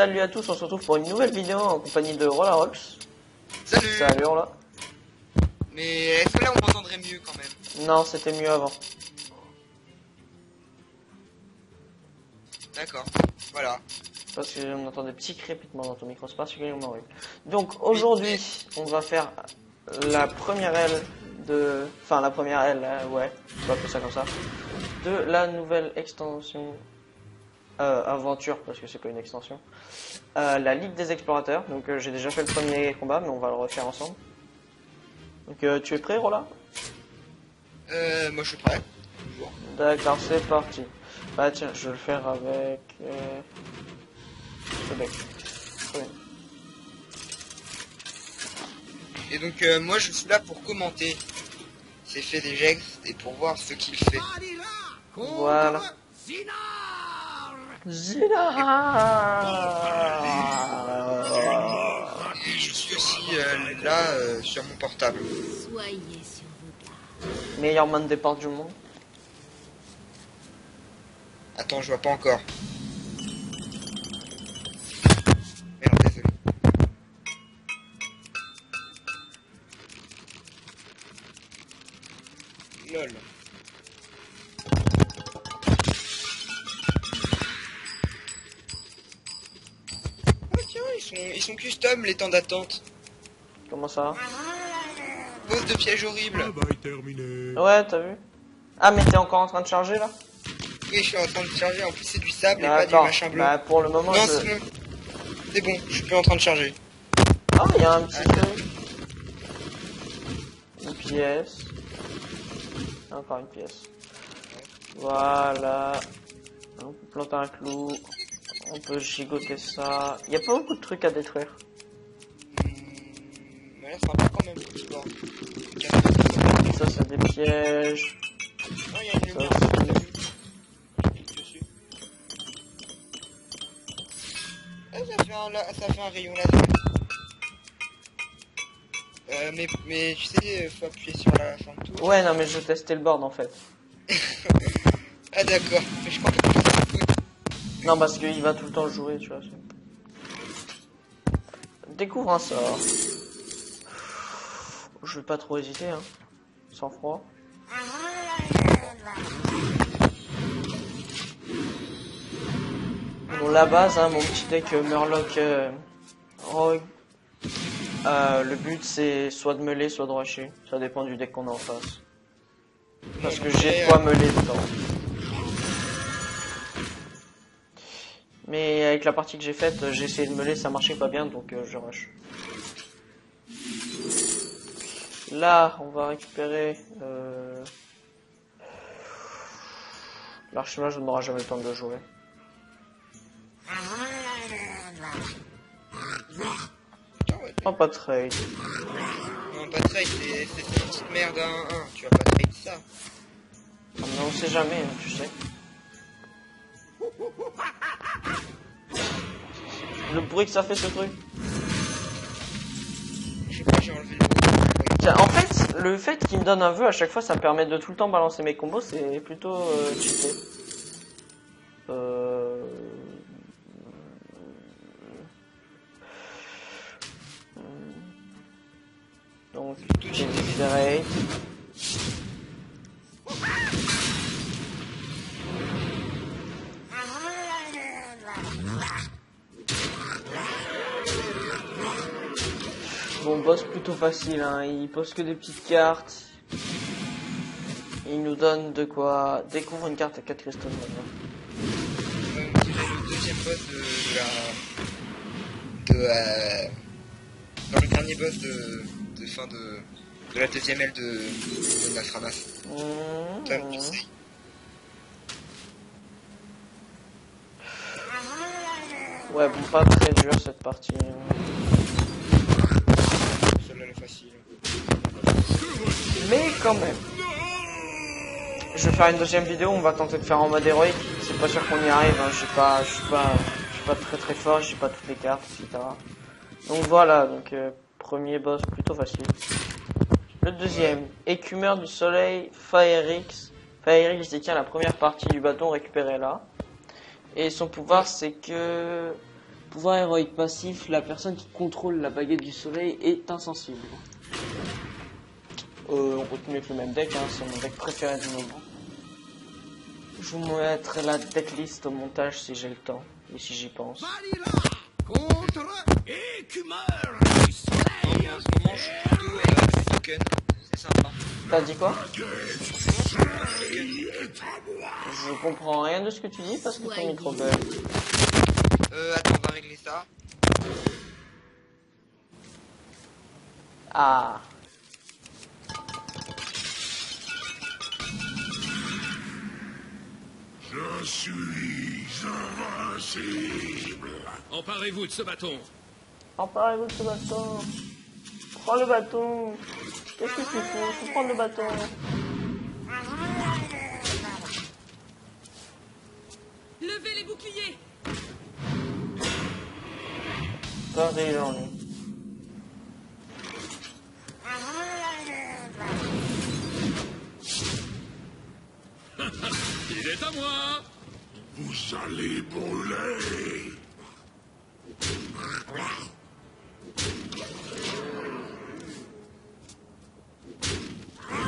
Salut à tous, on se retrouve pour une nouvelle vidéo en compagnie de Rollerox. Salut. Salut là. Mais est-ce que là on m'entendrait mieux quand même? Non, c'était mieux avant. D'accord, voilà. Parce qu'on entend des petits crépitements dans ton micro, c'est particulièrement horrible. Donc aujourd'hui, on va faire la première aile de... Enfin la première aile, ouais, on va appeler ça comme ça. De la nouvelle extension... aventure, parce que c'est pas une extension. La Ligue des Explorateurs. Donc j'ai déjà fait le premier combat, mais on va le refaire ensemble. Donc tu es prêt, Rola? Moi je suis prêt. Toujours. D'accord, c'est parti. Bah tiens, je vais le faire avec... ce deck. Très bien. Et donc moi je suis là pour commenter ces faits des gestes et pour voir ce qu'il fait. Voilà. Et je suis aussi là sur mon portable. Soyez sur vos gardes. Meilleur man départ du monde. Attends, je vois pas encore. Merde, désolé. Lol. Ah tiens, ils sont custom les temps d'attente. Comment ça? Pose de piège horrible. Ouais, t'as vu? Ah, mais t'es encore en train de charger là? Oui, je suis en train de charger. En plus, c'est du sable et pas du D'accord. machin bleu. Bah, pour le moment, Non, je... c'est bon, je suis plus en train de charger. Ah, il y a un petit truc. Une pièce. Encore une pièce. Voilà. On peut planter un clou. On peut gigoter ça. Il y a pas beaucoup de trucs à détruire. Mais là, c'est un peu quand même. Bon. Ça, c'est des pièges. Non, il y a une Ça, lumière. Dessus. Ah, ça fait un rayon laser. Mais tu sais, faut appuyer sur la fin de tout. Ouais, non, mais je testais le board en fait. Ah d'accord, mais je crois que ça fout. Non, parce qu'il va tout le temps jouer, tu vois. Découvre un sort. Je vais pas trop hésiter, hein. Sans froid. Bon, la base, hein, mon petit deck Murloc Rogue. Le but c'est soit de meuler, soit de rusher. Ça dépend du deck qu'on a en face. Parce que j'ai de quoi meuler dedans. Mais avec la partie que j'ai faite, j'ai essayé de meuler, ça marchait pas bien, donc je rush. Là, on va récupérer... L'archimage, on n'aura jamais le temps de le jouer. Oh, pas de trade. Non, pas trade, c'est une petite merde à 1-1. Tu vas pas trade ça. Ah, mais on sait jamais, hein, tu sais. Le bruit que ça fait ce truc. Je sais pas, j'ai enlevé le Tiens, en fait, le fait qu'il me donne un vœu à chaque fois, ça me permet de tout le temps balancer mes combos, c'est plutôt cheaté. Donc, Deliberate. Bon, boss plutôt facile, hein. Il pose que des petites cartes. Il nous donne de quoi découvre une carte à 4 cristaux maintenant. C'est le deuxième boss dans le dernier boss de fin de la deuxième aile de Naframas. Toi, tu sais. Ouais, bon, pas très dur cette partie. Celle-là elle est facile. Mais quand même. Je vais faire une deuxième vidéo, on va tenter de faire en mode héroïque. C'est pas sûr qu'on y arrive, hein. Je suis pas très très fort, j'ai pas toutes les cartes, etc. Donc voilà, donc premier boss plutôt facile. Le deuxième, écumeur du soleil, Firix. Firix détient la première partie du bâton récupéré là. Et son pouvoir c'est que Pouvoir héroïque passif, la personne qui contrôle la baguette du soleil est insensible. On continue avec le même deck, hein, c'est mon deck préféré du moment. Je vous mettrai la decklist au montage si j'ai le temps, et si j'y pense. Contre écumeur du soleil. En ce moment, je suis plutôt token. C'est sympa. T'as dit quoi? Token. Je comprends rien de ce que tu dis parce que ton micro bug. Attends, on va régler ça. Ah. Je suis invincible. Emparez-vous de ce bâton. Emparez-vous de ce bâton. Prends le bâton. Qu'est-ce que tu fais? Faut prendre le bâton. Levez les boucliers. Pas réellement, lui. Il est à moi. Vous allez brûler.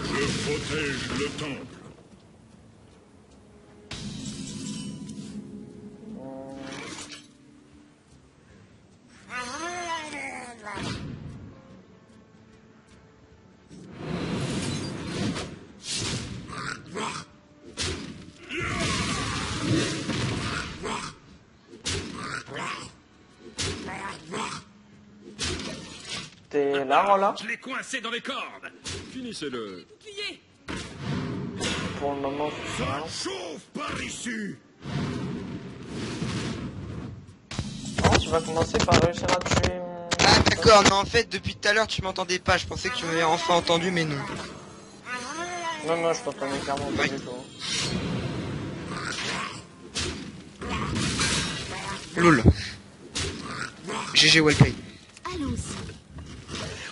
Je protège le temple. T'es là, Roland? Je l'ai coincé dans les cordes. Finissez-le. Boucliers. Pour le moment, c'est Ça rien. chauffe par ici. Non, tu vas commencer par réussir à tuer. Ah d'accord, mais en fait, depuis tout à l'heure, tu m'entendais pas. Je pensais que tu m'avais enfin entendu, mais non. Non, non, je t'entendais clairement pas Ouais. du tout. Lol. GG wellplay. Allons-y.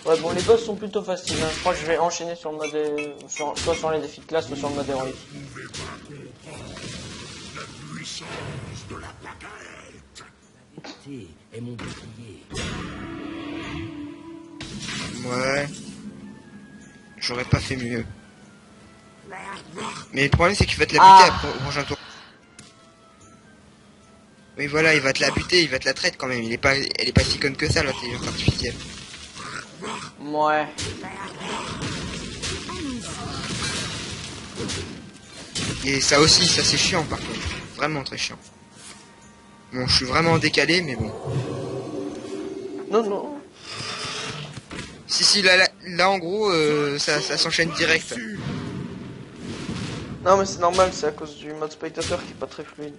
Ouais, bon, les boss sont plutôt faciles. Hein. Je crois que je vais enchaîner sur le mode, soit sur les défis de classe, soit sur le mode héroïque. Puissance de la baguette. Et mon bouclier. Ouais. J'aurais pas fait mieux. Mais le problème, c'est qu'il va te la buter Ah. après au prochain tour. Oui, voilà, il va te la buter, il va te la traiter quand même. Elle est pas si conne que ça, l'intelligence artificielle. Ouais. Et ça aussi, ça c'est chiant par contre. Vraiment très chiant. Bon, je suis vraiment décalé, mais bon. Non, non. Si, là en gros, ça s'enchaîne direct. Non, mais c'est normal, c'est à cause du mode spectateur qui est pas très fluide.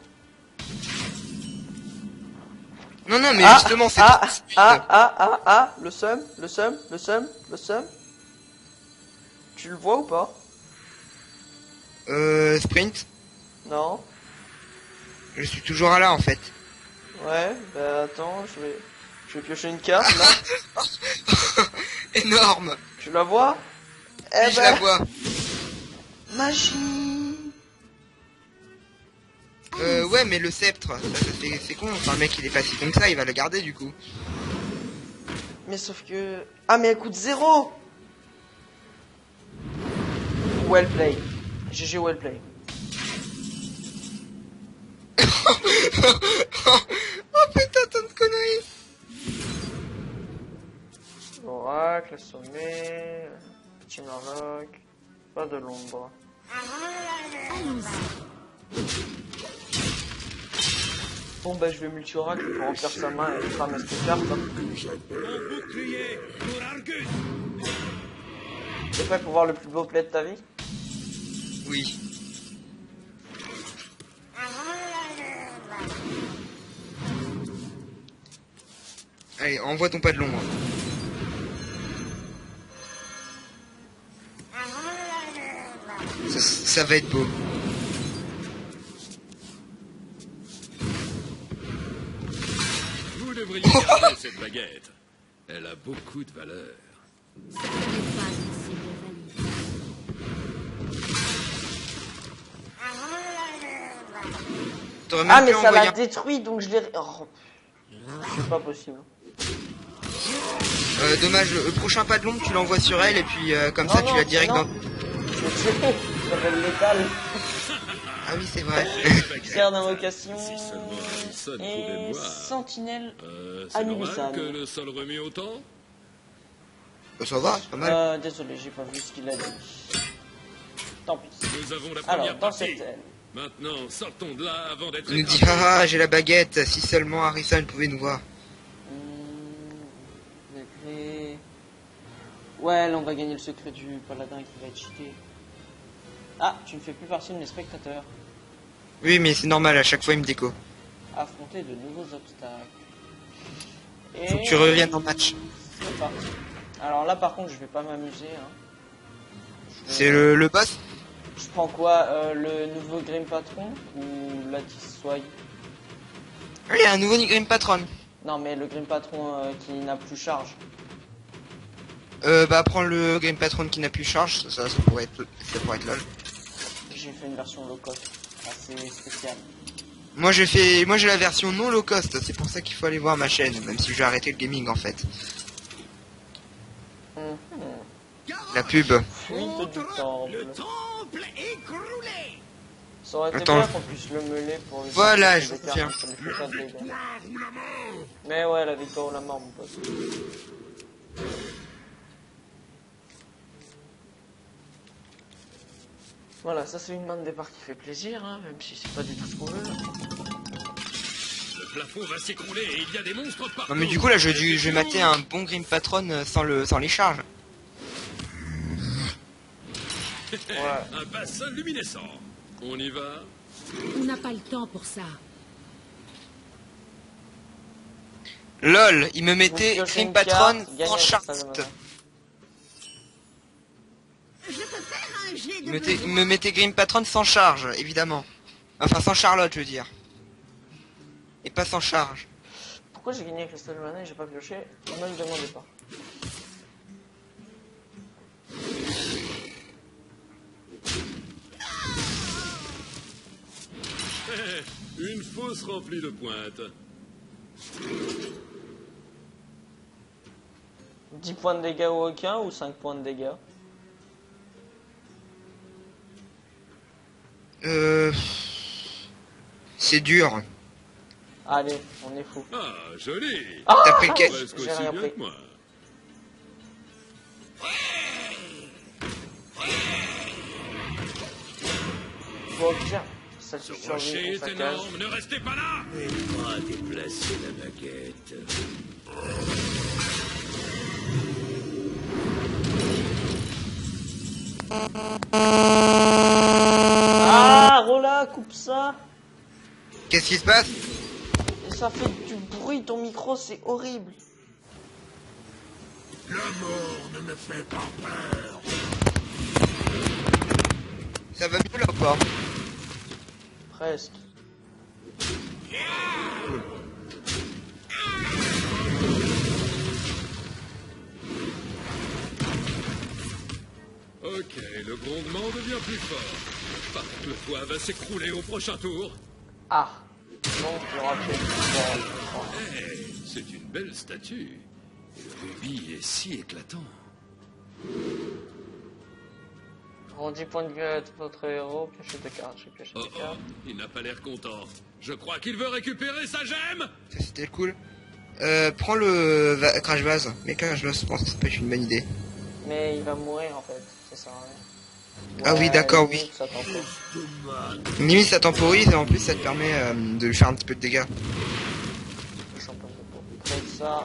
Non, non, mais Ah, justement, c'est ah, trop fluide. le seum. Tu le vois ou pas? Sprint. Non. Je suis toujours là en fait. Ouais, bah attends, je vais piocher une carte là. Énorme. Tu la vois? Oui, Eh je la ben, vois. magie. Ouais, mais le sceptre, c'est con. Enfin, le mec, il est pas si con que ça, il va le garder du coup. Mais sauf que... Ah, mais elle coûte 0. Well play. GG well play. Oh putain, tant de conneries. Oracle, sommet, petit Maroc, pas de l'ombre. Bon bah je vais multi-oracle pour remplir sa main et cramer cette carte. Mon bouclier pour Argus. T'es prêt pour voir le plus beau play de ta vie? Oui. Allez, envoie ton pas de l'ombre. Ça va être beau. Vous devriez garder cette baguette. Elle a beaucoup de valeur. Ce n'est pas ainsi de valide. T'aurais Ah même mais pu ça envoyer l'a détruit donc je l'ai... Oh. C'est pas possible. Dommage, le prochain pas de l'ombre, tu l'envoies sur elle et puis comme ça, tu la direct non. dans... Ça s'appelle létal. Ah oui, c'est vrai. Sert d'invocation. Si seulement Harrison pouvait Et me voir. sentinelle. C'est Anubis-san. normal que le sol remue autant? Ça va, c'est pas mal. Désolé, j'ai pas vu ce qu'il a dit. Tant pis. Nous avons la première Alors, dans partie. cette aile. Maintenant, sortons de là avant d'être... Il nous dit, haha, j'ai la baguette, si seulement Harrison pouvait nous voir. Degré. Ouais, là on va gagner le secret du paladin qui va être cheaté. Ah, tu ne fais plus partie de mes spectateurs. Oui, mais c'est normal, à chaque fois il me déco. Affronter de nouveaux obstacles. Et... Faut que tu reviennes en match. C'est parti. Alors là par contre je vais pas m'amuser. Hein. C'est le boss? Je prends quoi, le nouveau Grim Patron ou la Tissoy? Oui, il y a un nouveau Grim Patron. Non mais le Grim Patron qui n'a plus charge. Bah prends le Grim Patron qui n'a plus charge, ça pourrait être lol. J'ai fait une version low cost, assez spéciale. Moi j'ai la version non low cost, c'est pour ça qu'il faut aller voir ma chaîne, même si je vais arrêter le gaming en fait. La pub. Fuite du temple. Le temple écroulé. Ça aurait été Attends. bien qu'on puisse le mêler pour les Voilà, faire je des cartes, tiens. ça lui fait pas de dégâts. Mais ouais, la victoire ou la mort, mon pote. Voilà, ça c'est une main de départ qui fait plaisir, hein, même si c'est pas du tout ce qu'on veut. Le plafond va s'écrouler et il y a des monstres partout. Non mais du coup là je vais mater un bon Grim Patron sans les charges. Ouais. Un bassin luminescent. On y va? On n'a pas le temps pour ça. LOL, il me mettait Vous piochez Grim une Patron carte, gagnez sans la charge. salle de mana. Il me mettait Grim Patron sans charge, évidemment. Enfin sans Charlotte je veux dire. Et pas sans charge. Pourquoi j'ai gagné Crystal Mana et j'ai pas pioché? Ne me demandez pas. Une fosse remplie de pointes. 10 points de dégâts ou aucun ou 5 points de dégâts? C'est dur. Allez, on est fou. Ah, joli. Ah, T'as pris quel- Presque j'ai aussi rien bien pris. que moi. Bon, tiens, ça Ce se survit rocher au est saccage. énorme, ne restez pas là. Et pas déplacer la baguette. Ah, Rola, coupe ça. Qu'est-ce qui se passe? Et ça fait du bruit, ton micro, c'est horrible. Ça va mieux là ou pas? Presque. Ok, le grondement devient plus fort. Parce que le toit va s'écrouler au prochain tour. Ah. Donc, il y aura peut-être Hey, c'est une belle statue. Et le rubis est si éclatant. En 10 points de vie à votre héros, piochez des cartes, j'ai pioché Oh des oh, cartes. il n'a pas l'air content. Je crois qu'il veut récupérer sa gemme. Ça c'était cool. Prends le Crash Vase. Mais Crash Vase, je pense que ça peut être une bonne idée. Mais il va mourir en fait, ça sert à rien. Ah oui, d'accord, limite, oui. Ça t'empêche. Limite ça temporise et en plus ça te permet de lui faire un petit peu de dégâts. Le champagne de peau. Comme ça.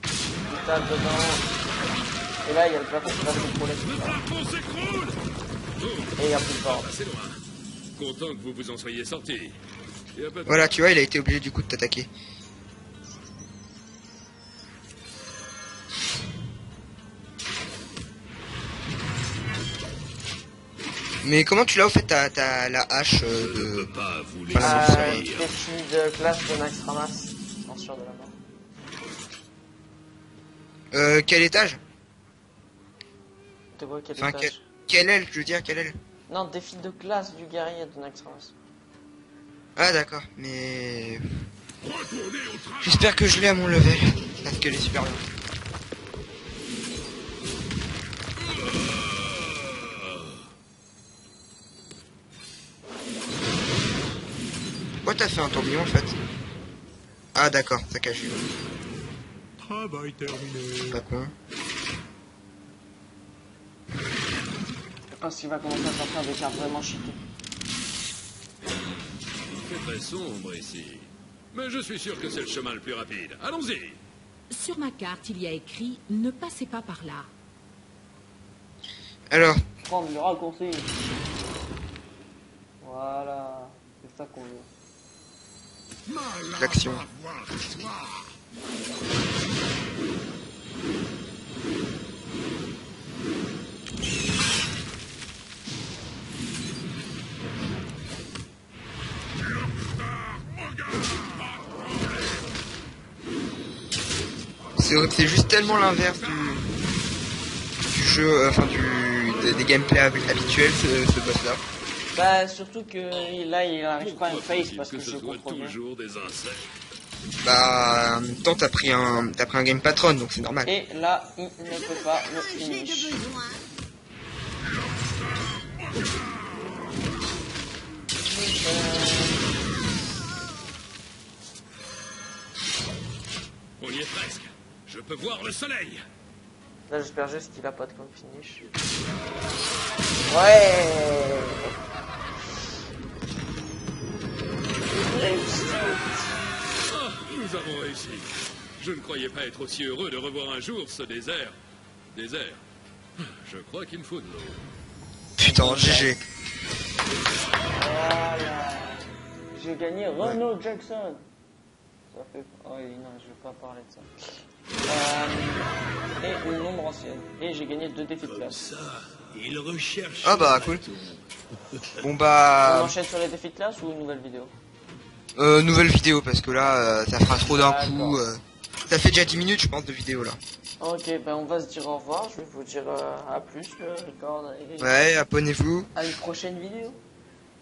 Il tape dedans. Et là, il y a le plafond qui va s'écrouler. Le plafond s'écroule. Et il n'y a plus de porte. C'est loin. Content que vous vous en soyez sortis. Y a pas de- Voilà, tu vois, il a été obligé du coup de t'attaquer. Mais comment tu l'as au fait t'as la hache Je ne de... peux pas vous laisser Voilà, sortir. Défi de classe de Max Ramas. Censure de la mort. Quel étage? De quoi, quel Enfin, étage? quelle aile, je veux dire, quelle aile? Non, défi de classe du guerrier de Naxxramas. Ah d'accord, mais... J'espère que je l'ai à mon level, parce qu'elle est super bien. Pourquoi t'as fait un tourbillon en fait? Ah d'accord, ça cache. Travail terminé. Pas con. Parce qu'il va commencer à sortir des cartes vraiment cheatées. C'est très sombre ici. Mais je suis sûr que c'est le chemin le plus rapide. Allons-y. Sur ma carte, il y a écrit « Ne passez pas par là ». Alors, Prendre le raccourci. Voilà. C'est ça qu'on veut. l'action. C'est juste tellement l'inverse du jeu, enfin des gameplays habituels, ce boss-là. Bah, surtout que là, il arrive pas à une Pourquoi face faut-il parce que ce je soit contrôle bien. toujours des insectes? Bah, en même temps, t'as pris un game patron, donc c'est normal. Et là, il ne peut pas me finish. On y est presque. Je peux voir le soleil. Là, j'espère juste qu'il a pas de comme finish. Ouais. Ah, nous avons réussi. Je ne croyais pas être aussi heureux de revoir un jour ce désert. Désert. Je crois qu'il me faut de l'eau. Putain, GG. Voilà. J'ai gagné Renault Jackson. Ça fait... Oh non, je vais pas parler de ça. Et une nombre ancienne. Et j'ai gagné 2 défis de classe. Il recherche. Ah bah, cool. Bon On bah... enchaîne sur les défis de classe ou une nouvelle vidéo? Nouvelle vidéo, parce que là, ça fera trop d'un D'accord. coup. Ça fait déjà 10 minutes, je pense, de vidéo, là. Ok, ben on va se dire au revoir. Je vais vous dire à plus, Record. Et Ouais, abonnez-vous. à une prochaine vidéo.